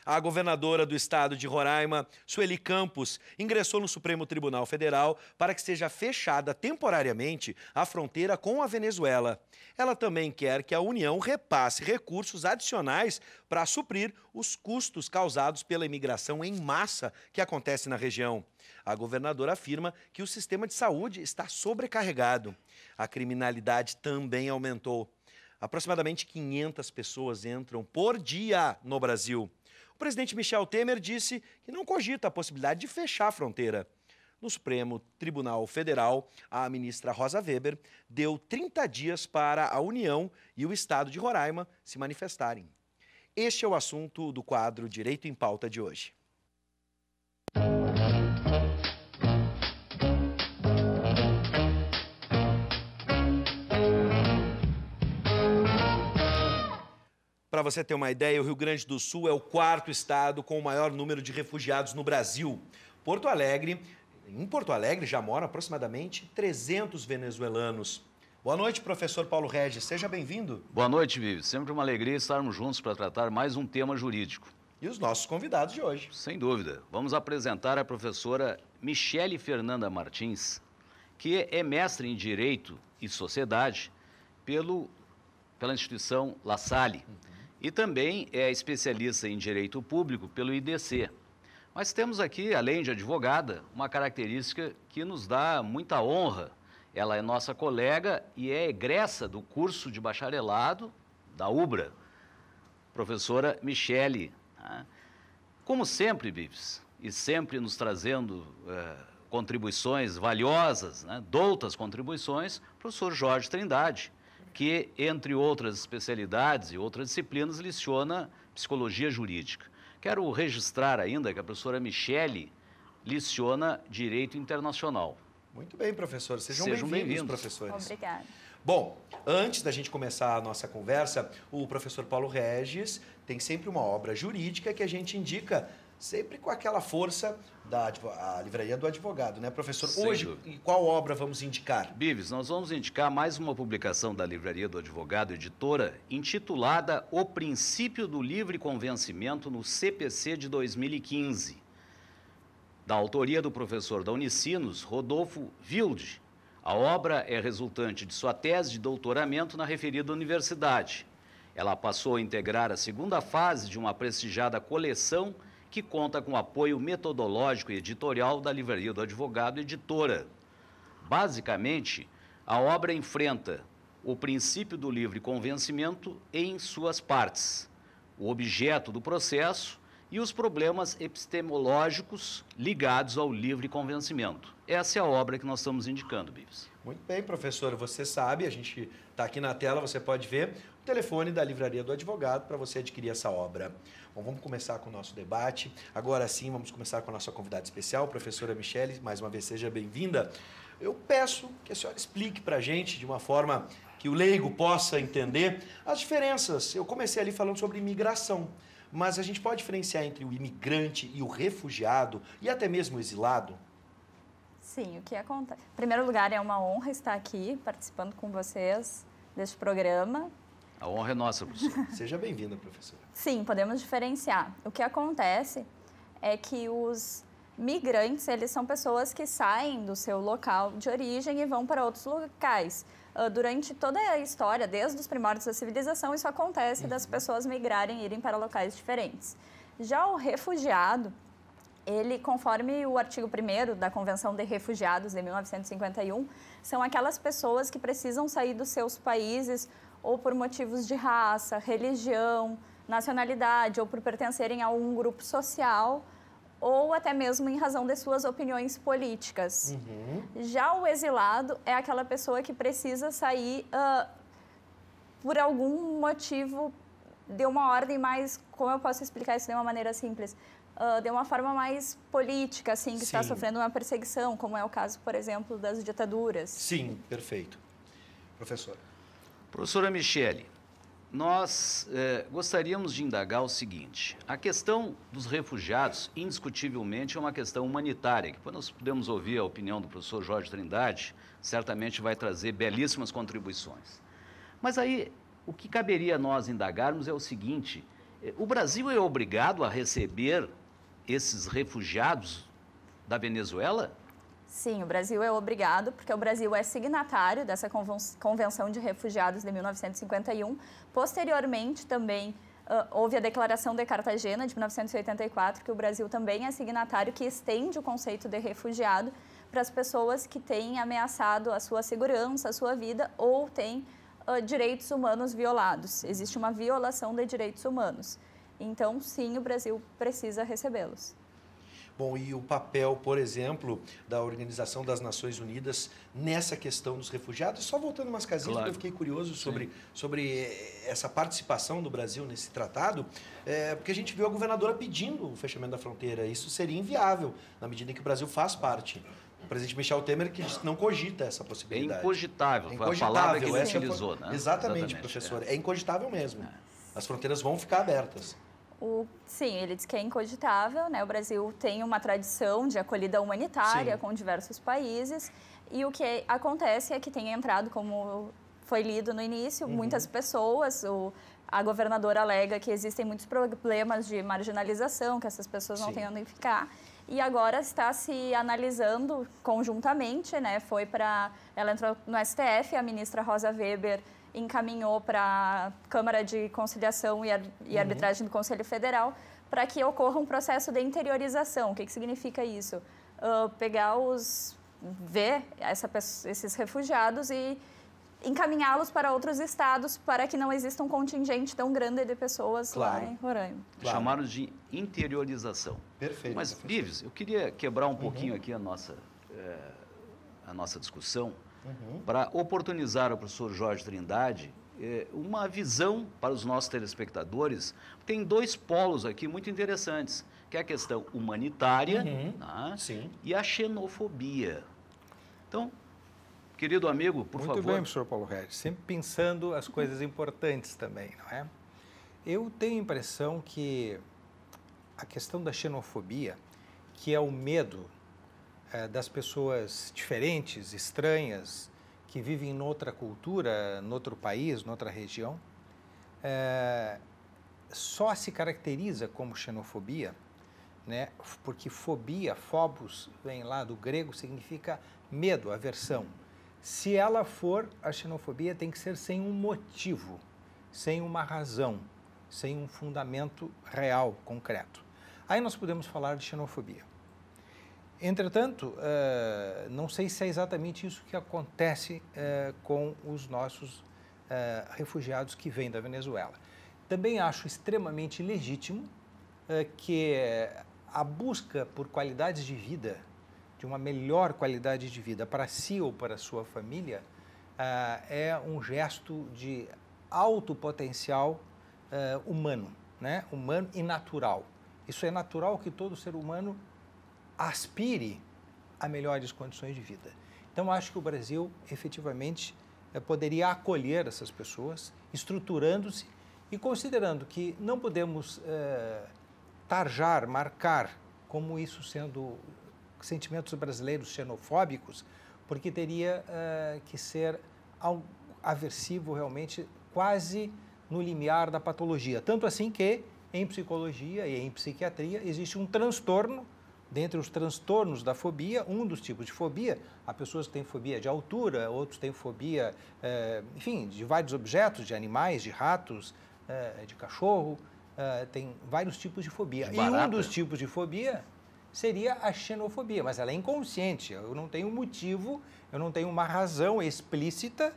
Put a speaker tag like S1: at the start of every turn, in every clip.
S1: A governadora do estado de Roraima, Sueli Campos, ingressou no Supremo Tribunal Federal para que seja fechada temporariamente a fronteira com a Venezuela. Ela também quer que a União repasse recursos adicionais para suprir os custos causados pela imigração em massa que acontece na região. A governadora afirma que o sistema de saúde está sobrecarregado. A criminalidade também aumentou. Aproximadamente 500 pessoas entram por dia no Brasil. O presidente Michel Temer disse que não cogita a possibilidade de fechar a fronteira. No Supremo Tribunal Federal, a ministra Rosa Weber deu 30 dias para a União e o estado de Roraima se manifestarem. Este é o assunto do quadro Direito em Pauta de hoje. Para você ter uma ideia, o Rio Grande do Sul é o quarto estado com o maior número de refugiados no Brasil. Em Porto Alegre já moram aproximadamente 300 venezuelanos. Boa noite, professor Paulo Regis. Seja bem-vindo.
S2: Boa noite, Vivi. Sempre uma alegria estarmos juntos para tratar mais um tema jurídico.
S1: E os nossos convidados de hoje.
S2: Sem dúvida. Vamos apresentar a professora Michele Fernanda Martins, que é mestre em Direito e Sociedade pela instituição La Salle. E também é especialista em Direito Público pelo IDC. Mas temos aqui, além de advogada, uma característica que nos dá muita honra. Ela é nossa colega e é egressa do curso de bacharelado da UBRA, professora Michele. Como sempre, Bives, e sempre nos trazendo contribuições valiosas, doutas contribuições, professor Jorge Trindade, que, entre outras especialidades e outras disciplinas, leciona Psicologia Jurídica. Quero registrar ainda que a professora Michele leciona Direito Internacional.
S1: Muito bem, professor. Sejam bem-vindos, professores.
S3: Obrigada.
S1: Bom, antes da gente começar a nossa conversa, o professor Paulo Regis tem sempre uma obra jurídica que a gente indica sempre com aquela força da Livraria do Advogado, né, professor? Hoje, qual obra vamos indicar?
S2: Bives, nós vamos indicar mais uma publicação da Livraria do Advogado, editora, intitulada O Princípio do Livre Convencimento no CPC de 2015, da autoria do professor da Unicinos, Rodolfo Wilde. A obra é resultante de sua tese de doutoramento na referida universidade. Ela passou a integrar a segunda fase de uma prestigiada coleção que conta com apoio metodológico e editorial da Livraria do Advogado, editora. Basicamente, a obra enfrenta o princípio do livre convencimento em suas partes, o objeto do processo e os problemas epistemológicos ligados ao livre convencimento. Essa é a obra que nós estamos indicando, Bives.
S1: Muito bem, professor. Você sabe, a gente está aqui na tela, você pode ver o telefone da Livraria do Advogado para você adquirir essa obra. Bom, vamos começar com o nosso debate. Agora sim, vamos começar com a nossa convidada especial, professora Michele. Mais uma vez, seja bem-vinda. Eu peço que a senhora explique para a gente, de uma forma que o leigo possa entender, as diferenças. Eu comecei ali falando sobre imigração, mas a gente pode diferenciar entre o imigrante e o refugiado e até mesmo o exilado?
S3: Sim, o que acontece? Em primeiro lugar, é uma honra estar aqui participando com vocês deste programa.
S2: A honra é nossa, professora.
S1: Seja bem-vinda, professora.
S3: Sim, podemos diferenciar. O que acontece é que os migrantes, eles são pessoas que saem do seu local de origem e vão para outros locais. Durante toda a história, desde os primórdios da civilização, isso acontece das pessoas migrarem e irem para locais diferentes. Já o refugiado, ele, conforme o artigo 1º da Convenção de Refugiados de 1951, são aquelas pessoas que precisam sair dos seus países ou por motivos de raça, religião, nacionalidade, ou por pertencerem a algum grupo social, ou até mesmo em razão de suas opiniões políticas. Já o exilado é aquela pessoa que precisa sair por algum motivo de uma ordem mais, como eu posso explicar isso de uma maneira simples, de uma forma mais política, assim, que está sofrendo uma perseguição, como é o caso, por exemplo, das ditaduras.
S1: Sim, perfeito. Professora.
S2: Professora Michele, nós gostaríamos de indagar o seguinte: a questão dos refugiados, indiscutivelmente, é uma questão humanitária, que, quando nós podemos ouvir a opinião do professor Jorge Trindade, certamente vai trazer belíssimas contribuições. Mas aí, o que caberia a nós indagarmos é o seguinte: O Brasil é obrigado a receber esses refugiados da Venezuela?
S3: Sim, o Brasil é obrigado, porque o Brasil é signatário dessa Convenção de Refugiados de 1951. Posteriormente, também houve a Declaração de Cartagena, de 1984, que o Brasil também é signatário, que estende o conceito de refugiado para as pessoas que têm ameaçado a sua segurança, a sua vida, ou têm direitos humanos violados. Existe uma violação de direitos humanos. Então, sim, o Brasil precisa recebê-los.
S1: Bom, e o papel, por exemplo, da Organização das Nações Unidas nessa questão dos refugiados? Só voltando umas casinhas,
S2: Claro.
S1: porque eu fiquei curioso sobre essa participação do Brasil nesse tratado, porque a gente viu a governadora pedindo o fechamento da fronteira. Isso seria inviável, na medida em que o Brasil faz parte. O presidente Michel Temer que disse que não cogita essa
S2: É
S1: possibilidade.
S2: incogitável,
S1: É
S2: foi a palavra que ele
S1: essa
S2: utilizou, né?
S1: Exatamente, professor. É incogitável mesmo. As fronteiras vão ficar abertas.
S3: Sim, ele diz que é incogitável, né? O Brasil tem uma tradição de acolhida humanitária
S1: Sim.
S3: com diversos países e o que acontece é que tem entrado, como foi lido no início, muitas pessoas. A governadora alega que existem muitos problemas de marginalização, que essas pessoas não
S1: Sim.
S3: têm onde ficar. E agora está se analisando conjuntamente, né? Ela entrou no STF, a ministra Rosa Weber encaminhou para a Câmara de Conciliação e Arbitragem do Conselho Federal para que ocorra um processo de interiorização. O que significa isso? Ver esses refugiados e encaminhá-los para outros estados para que não exista um contingente tão grande de pessoas lá em Roraima.
S1: Claro.
S2: Chamaram de interiorização.
S1: Perfeito.
S2: Mas,
S1: professor.
S2: Vives, eu queria quebrar um pouquinho aqui a nossa discussão para oportunizar ao professor Jorge Trindade uma visão para os nossos telespectadores. Tem dois polos aqui muito interessantes, que é a questão humanitária né,
S1: Sim.
S2: e a xenofobia. Então, querido amigo, por favor.
S4: Muito bem, professor Paulo Regis. Sempre pensando as coisas importantes também, não é? Eu tenho a impressão que a questão da xenofobia, que é o medo das pessoas diferentes, estranhas, que vivem noutra cultura, noutro país, noutra região, só se caracteriza como xenofobia, né? Porque fobia, phobos, vem lá do grego, significa medo, aversão. Se ela for, a xenofobia tem que ser sem um motivo, sem uma razão, sem um fundamento real, concreto. Aí nós podemos falar de xenofobia. Entretanto, não sei se é exatamente isso que acontece com os nossos refugiados que vêm da Venezuela. Também acho extremamente legítimo que a busca por qualidades de vida, de uma melhor qualidade de vida para si ou para a sua família, é um gesto de alto potencial humano, né? Humano e natural. Isso é natural que todo ser humano aspire a melhores condições de vida. Então, acho que o Brasil, efetivamente, poderia acolher essas pessoas, estruturando-se e considerando que não podemos marcar como isso sendo sentimentos brasileiros xenofóbicos, porque teria que ser algo aversivo realmente, quase no limiar da patologia. Tanto assim que, em psicologia e em psiquiatria, existe um transtorno. Dentre os transtornos da fobia, um dos tipos de fobia, há pessoas que têm fobia de altura, outros têm fobia, enfim, de vários objetos, de animais, de ratos, de cachorro, tem vários tipos de fobia. E um dos tipos de fobia seria a xenofobia, mas ela é inconsciente, eu não tenho motivo, eu não tenho uma razão explícita,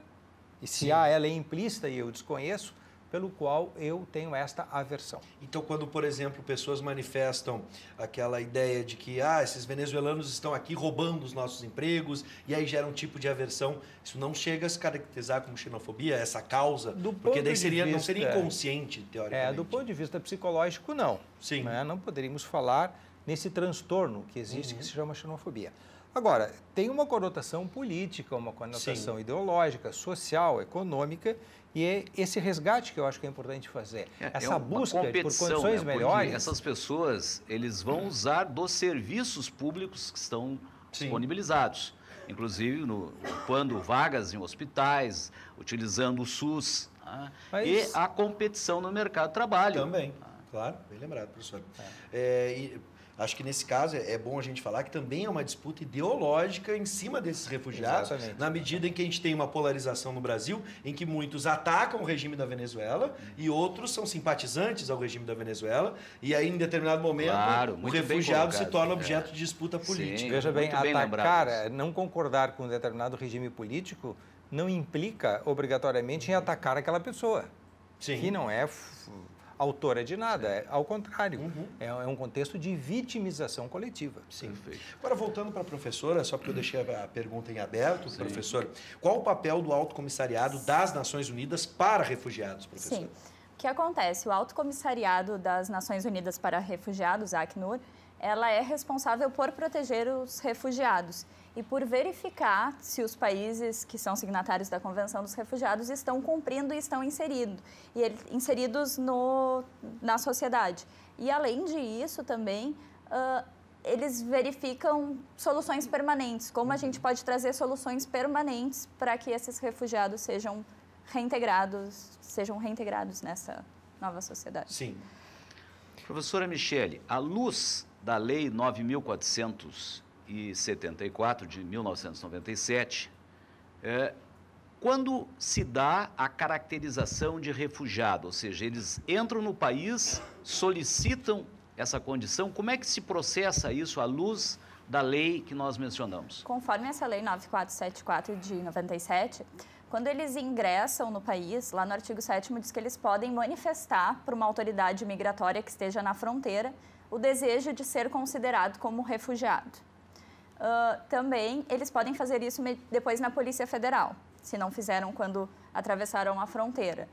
S4: e se há ela é implícita e eu desconheço, pelo qual eu tenho esta aversão.
S1: Então, quando, por exemplo, pessoas manifestam aquela ideia de que esses venezuelanos estão aqui roubando os nossos empregos e aí gera um tipo de aversão, isso não chega a se caracterizar como xenofobia, essa causa? Porque daí não seria inconsciente, teoricamente.
S4: Do ponto de vista psicológico, não.
S1: Sim.
S4: Né? Não poderíamos falar nesse transtorno que existe, que se chama xenofobia. Agora, tem uma conotação política, uma conotação ideológica, social, econômica, e é esse resgate que eu acho que é importante fazer. Essa busca por condições melhores.
S2: Essas pessoas, eles vão usar dos serviços públicos que estão disponibilizados. Inclusive, quando vagas em hospitais, utilizando o SUS. E a competição no mercado de trabalho.
S1: Também. Claro, bem lembrado, professor. Acho que nesse caso é bom a gente falar que também é uma disputa ideológica em cima desses refugiados, exatamente, na medida em que a gente tem uma polarização no Brasil, em que muitos atacam o regime da Venezuela e outros são simpatizantes ao regime da Venezuela, e aí em determinado momento o refugiado se torna objeto de disputa política.
S4: Sim, veja bem, atacar, não concordar com um determinado regime político não implica obrigatoriamente em atacar aquela pessoa, que não é autora de nada, ao contrário, é um contexto de vitimização coletiva.
S1: Sim. Perfeito. Agora, voltando para a professora, só porque eu deixei a pergunta em aberto, professor, qual o papel do Alto Comissariado das Nações Unidas para refugiados, professor?
S3: Sim. O que acontece? O Alto Comissariado das Nações Unidas para Refugiados, a Acnur, ela é responsável por proteger os refugiados e por verificar se os países que são signatários da Convenção dos Refugiados estão cumprindo e estão inseridos na sociedade. E, além disso, também, eles verificam soluções permanentes, como a gente pode trazer soluções permanentes para que esses refugiados sejam reintegrados nessa nova sociedade.
S1: Sim.
S2: Professora Michele, à luz da Lei 9.474 de 1997, quando se dá a caracterização de refugiado, ou seja, eles entram no país, solicitam essa condição, como é que se processa isso à luz da lei que nós mencionamos?
S3: Conforme essa Lei 9.474 de 97, quando eles ingressam no país, lá no artigo 7º diz que eles podem manifestar para uma autoridade migratória que esteja na fronteira o desejo de ser considerado como refugiado. Também eles podem fazer isso depois na Polícia Federal, se não fizeram quando atravessaram a fronteira.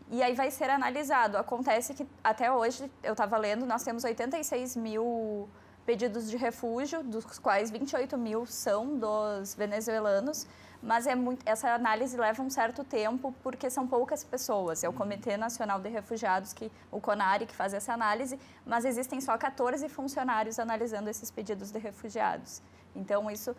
S3: E aí vai ser analisado. Acontece que até hoje, eu estava lendo, nós temos 86 mil pedidos de refúgio, dos quais 28 mil são dos venezuelanos, mas essa análise leva um certo tempo porque são poucas pessoas. É o Comitê Nacional de Refugiados, o CONARE, que faz essa análise, mas existem só 14 funcionários analisando esses pedidos de refugiados. Então, isso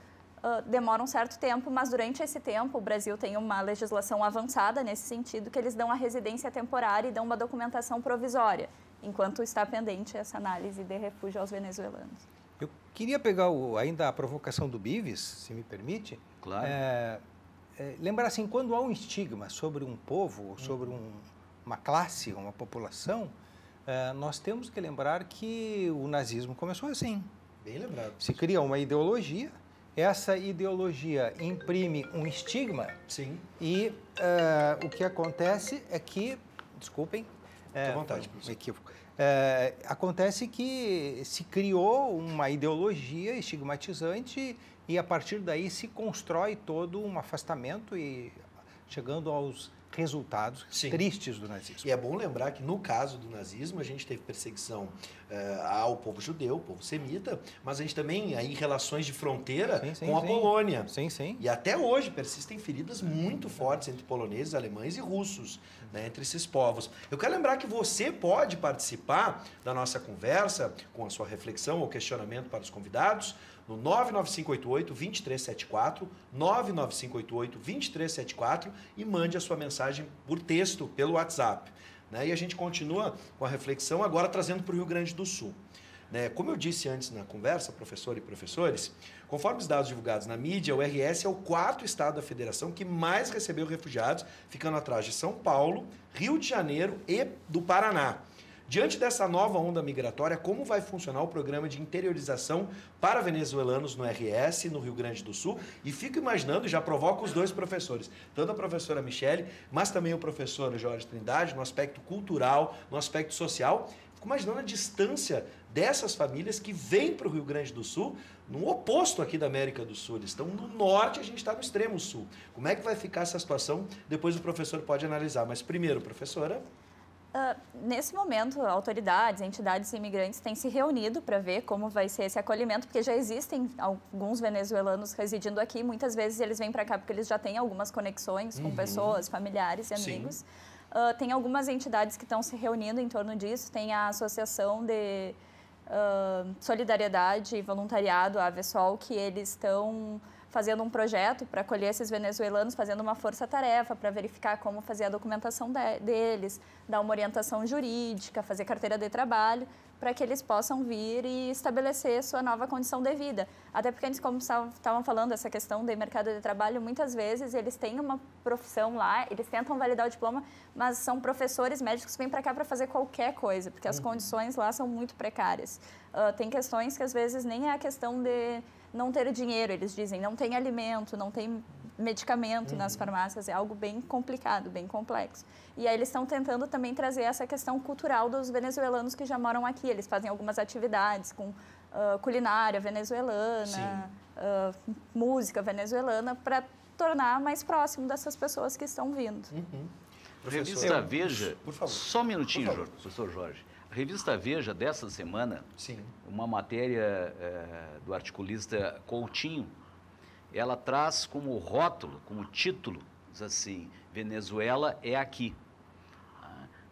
S3: demora um certo tempo, mas durante esse tempo o Brasil tem uma legislação avançada nesse sentido, que eles dão a residência temporária e dão uma documentação provisória, enquanto está pendente essa análise de refúgio aos venezuelanos.
S4: Eu queria pegar ainda a provocação do Bives, se me permite.
S2: Claro.
S4: Lembrar assim, quando há um estigma sobre um povo, sobre uma classe, uma população, nós temos que lembrar que o nazismo começou assim.
S1: Bem lembrado.
S4: Se cria uma ideologia, essa ideologia imprime um estigma.
S1: Sim.
S4: E o que acontece é que, desculpem,
S1: à vontade,
S4: um equívoco. Acontece que se criou uma ideologia estigmatizante e a partir daí se constrói todo um afastamento e chegando aos resultados tristes do nazismo.
S1: E é bom lembrar que no caso do nazismo a gente teve perseguição ao povo judeu, povo semita, mas a gente também aí relações de fronteira com a Polônia.
S4: Sim.
S1: E até hoje persistem feridas muito fortes entre poloneses, alemães e russos, né, entre esses povos. Eu quero lembrar que você pode participar da nossa conversa com a sua reflexão ou questionamento para os convidados no 99588-2374, 99588-2374 e mande a sua mensagem por texto pelo WhatsApp. Né? E a gente continua com a reflexão agora trazendo para o Rio Grande do Sul. Né? Como eu disse antes na conversa, professor e professores, conforme os dados divulgados na mídia, o RS é o 4º estado da federação que mais recebeu refugiados, ficando atrás de São Paulo, Rio de Janeiro e do Paraná. Diante dessa nova onda migratória, como vai funcionar o programa de interiorização para venezuelanos no RS, no Rio Grande do Sul? E fico imaginando, já provoco os dois professores, tanto a professora Michele, mas também o professor Jorge Trindade, no aspecto cultural, no aspecto social. Fico imaginando a distância dessas famílias que vêm para o Rio Grande do Sul, no oposto aqui da América do Sul. Eles estão no norte, a gente está no extremo sul. Como é que vai ficar essa situação? Depois o professor pode analisar. Mas primeiro, professora...
S3: Nesse momento, autoridades, entidades imigrantes têm se reunido para ver como vai ser esse acolhimento, porque já existem alguns venezuelanos residindo aqui. Muitas vezes eles vêm para cá porque eles já têm algumas conexões com pessoas, familiares e amigos. Tem algumas entidades que estão se reunindo em torno disso. Tem a Associação de Solidariedade e Voluntariado, a AVESOL, que eles estão fazendo um projeto para acolher esses venezuelanos, fazendo uma força-tarefa para verificar como fazer a documentação deles, dar uma orientação jurídica, fazer carteira de trabalho, para que eles possam vir e estabelecer sua nova condição de vida. Até porque, como estavam falando, essa questão de mercado de trabalho, muitas vezes eles têm uma profissão lá, eles tentam validar o diploma, mas são professores médicos que vêm para cá para fazer qualquer coisa, porque as condições lá são muito precárias. Tem questões que, às vezes, nem é a questão de não ter dinheiro, eles dizem, não tem alimento, não tem medicamento nas farmácias, é algo bem complicado, bem complexo. E aí eles estão tentando também trazer essa questão cultural dos venezuelanos que já moram aqui. Eles fazem algumas atividades com culinária venezuelana, música venezuelana, para tornar mais próximo dessas pessoas que estão vindo.
S2: Revista Veja,
S1: por favor.
S2: Só um minutinho, professor Jorge. A revista Veja dessa semana,
S1: Sim.
S2: uma matéria do articulista Coutinho, ela traz como rótulo, como título, diz assim, Venezuela é aqui.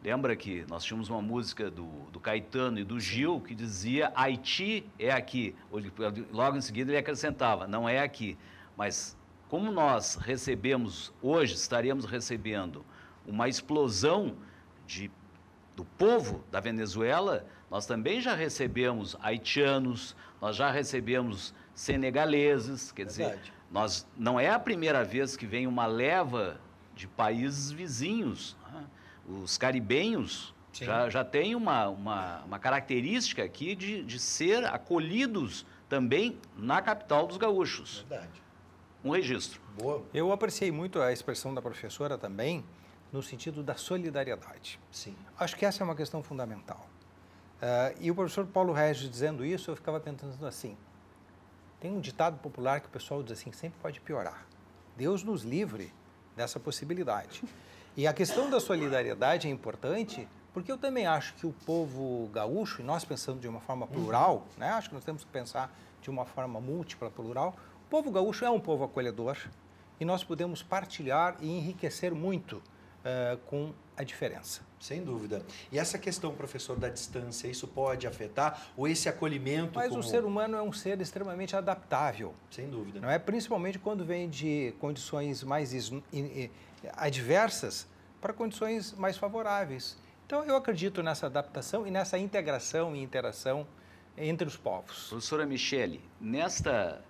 S2: Lembra que nós tínhamos uma música do Caetano e do Gil que dizia Haiti é aqui. Logo em seguida ele acrescentava, não é aqui. Mas como nós recebemos, hoje estaríamos recebendo uma explosão do povo da Venezuela, nós também já recebemos haitianos, nós já recebemos senegaleses, quer dizer, não é a primeira vez que vem uma leva de países vizinhos. Os caribenhos já têm uma característica aqui de ser acolhidos também na capital dos gaúchos.
S1: Verdade.
S2: Um registro.
S1: Boa.
S4: Eu apreciei muito a expressão da professora também, no sentido da solidariedade.
S1: Sim.
S4: Acho que essa é uma questão fundamental. E o professor Paulo Regis dizendo isso, eu ficava pensando assim, tem um ditado popular que o pessoal diz assim, sempre pode piorar. Deus nos livre dessa possibilidade. E a questão da solidariedade é importante, porque eu também acho que o povo gaúcho, e nós pensando de uma forma plural, né? Acho que nós temos que pensar de uma forma múltipla, plural, o povo gaúcho é um povo acolhedor e nós podemos partilhar e enriquecer muito com a diferença.
S1: Sem dúvida. E essa questão, professor, da distância, isso pode afetar? Ou esse acolhimento?
S4: Mas o ser humano é um ser extremamente adaptável.
S1: Sem dúvida.
S4: Não é? Principalmente quando vem de condições mais adversas para condições mais favoráveis. Então, eu acredito nessa adaptação e nessa integração e interação entre os povos.
S2: Professora Michele, nesta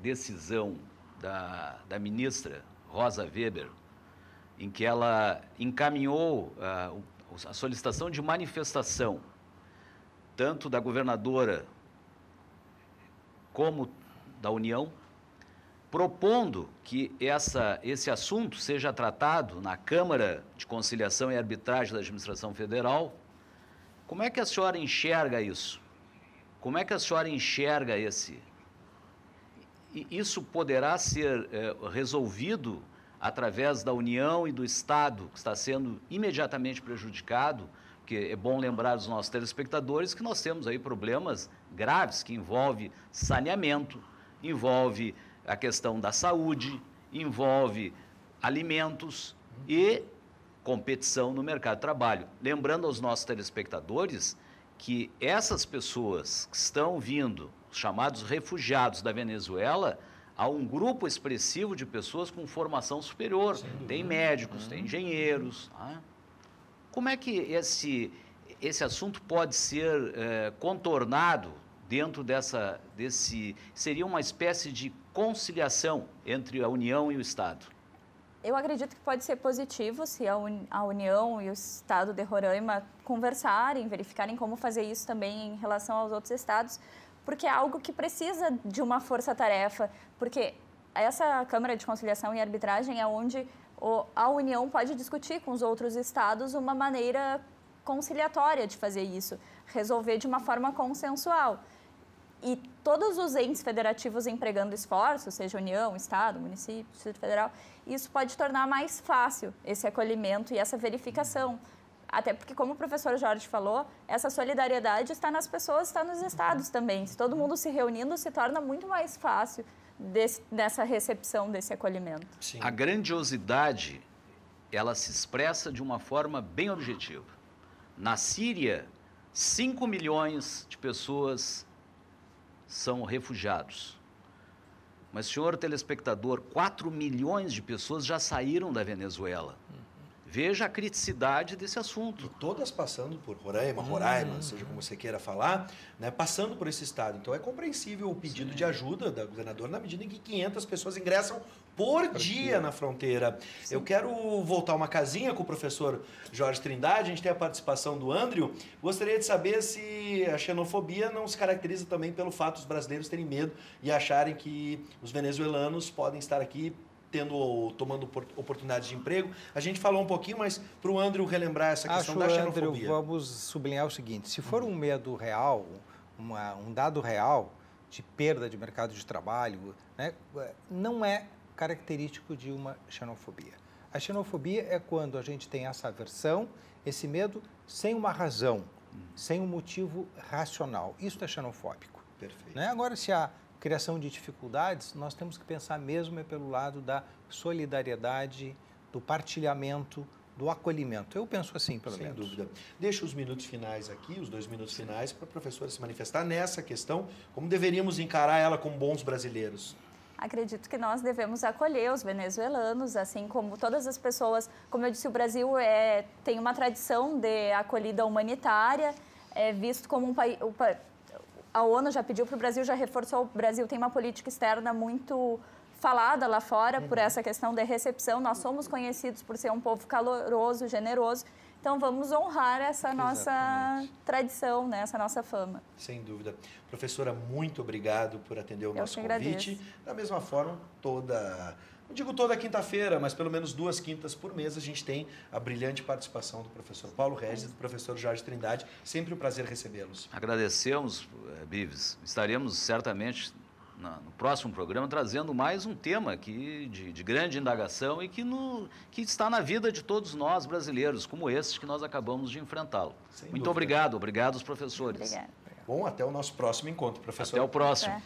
S2: decisão da ministra Rosa Weber, em que ela encaminhou a solicitação de manifestação, tanto da governadora como da União, propondo que esse assunto seja tratado na Câmara de Conciliação e Arbitragem da Administração Federal. Como é que a senhora enxerga isso? Como é que a senhora enxerga isso poderá ser resolvido através da União e do Estado, que está sendo imediatamente prejudicado, porque é bom lembrar aos nossos telespectadores que nós temos aí problemas graves que envolvem saneamento, envolve a questão da saúde, envolve alimentos e competição no mercado de trabalho. Lembrando aos nossos telespectadores que essas pessoas que estão vindo, os chamados refugiados da Venezuela, há um grupo expressivo de pessoas com formação superior. Tem médicos, tem engenheiros. Como é que esse assunto pode ser contornado dentro seria uma espécie de conciliação entre a União e o Estado?
S3: Eu acredito que pode ser positivo se a União e o Estado de Roraima conversarem, verificarem como fazer isso também em relação aos outros estados, porque é algo que precisa de uma força-tarefa, porque essa Câmara de Conciliação e Arbitragem é onde a União pode discutir com os outros estados uma maneira conciliatória de fazer isso, resolver de uma forma consensual. E todos os entes federativos empregando esforços, seja União, Estado, município, Distrito Federal, isso pode tornar mais fácil esse acolhimento e essa verificação. Até porque, como o professor Jorge falou, essa solidariedade está nas pessoas, está nos estados também. Se todo mundo se reunindo, se torna muito mais fácil dessa recepção, desse acolhimento.
S1: Sim.
S2: A grandiosidade, ela se expressa de uma forma bem objetiva. Na Síria, 5 milhões de pessoas são refugiados. Mas, senhor telespectador, 4 milhões de pessoas já saíram da Venezuela. Veja a criticidade desse assunto.
S1: E todas passando por Roraima, seja como você queira falar, né, passando por esse estado. Então é compreensível o pedido de ajuda da governadora na medida em que 500 pessoas ingressam por dia na fronteira. Sim. Eu quero voltar uma casinha com o professor Jorge Trindade, a gente tem a participação do Andrew. Gostaria de saber se a xenofobia não se caracteriza também pelo fato dos brasileiros terem medo e acharem que os venezuelanos podem estar aqui tomando oportunidades de emprego. A gente falou um pouquinho, mas para o Andrew relembrar essa questão da xenofobia.
S4: Andrew, vamos sublinhar o seguinte, se for um medo real, um dado real de perda de mercado de trabalho, né, não é característico de uma xenofobia. A xenofobia é quando a gente tem essa aversão, esse medo, sem uma razão, sem um motivo racional. Isso é xenofóbico.
S1: Perfeito.
S4: Né? Agora, se há criação de dificuldades, nós temos que pensar mesmo pelo lado da solidariedade, do partilhamento, do acolhimento. Eu penso assim, pelo menos.
S1: Sem dúvida. Deixo os minutos finais aqui, os 2 minutos finais, para a professora se manifestar nessa questão, como deveríamos encarar ela como bons brasileiros.
S3: Acredito que nós devemos acolher os venezuelanos, assim como todas as pessoas. Como eu disse, o Brasil tem uma tradição de acolhida humanitária, visto como um país... A ONU já pediu para o Brasil, já reforçou, o Brasil tem uma política externa muito falada lá fora por essa questão de recepção. Nós somos conhecidos por ser um povo caloroso, generoso. Então, vamos honrar essa nossa tradição, né? Essa nossa fama.
S1: Sem dúvida. Professora, muito obrigado por atender o nosso convite.
S3: Agradeço.
S1: Da mesma forma, não digo toda quinta-feira, mas pelo menos 2 quintas por mês a gente tem a brilhante participação do professor Paulo Regis e do professor Jorge Trindade. Sempre um prazer recebê-los.
S2: Agradecemos, Bives. Estaremos certamente no próximo programa trazendo mais um tema aqui de grande indagação e que está na vida de todos nós brasileiros, como esse que nós acabamos de enfrentá-lo. Muito obrigado aos professores.
S3: Obrigada.
S1: Bom, até o nosso próximo encontro, professor.
S2: Até o próximo.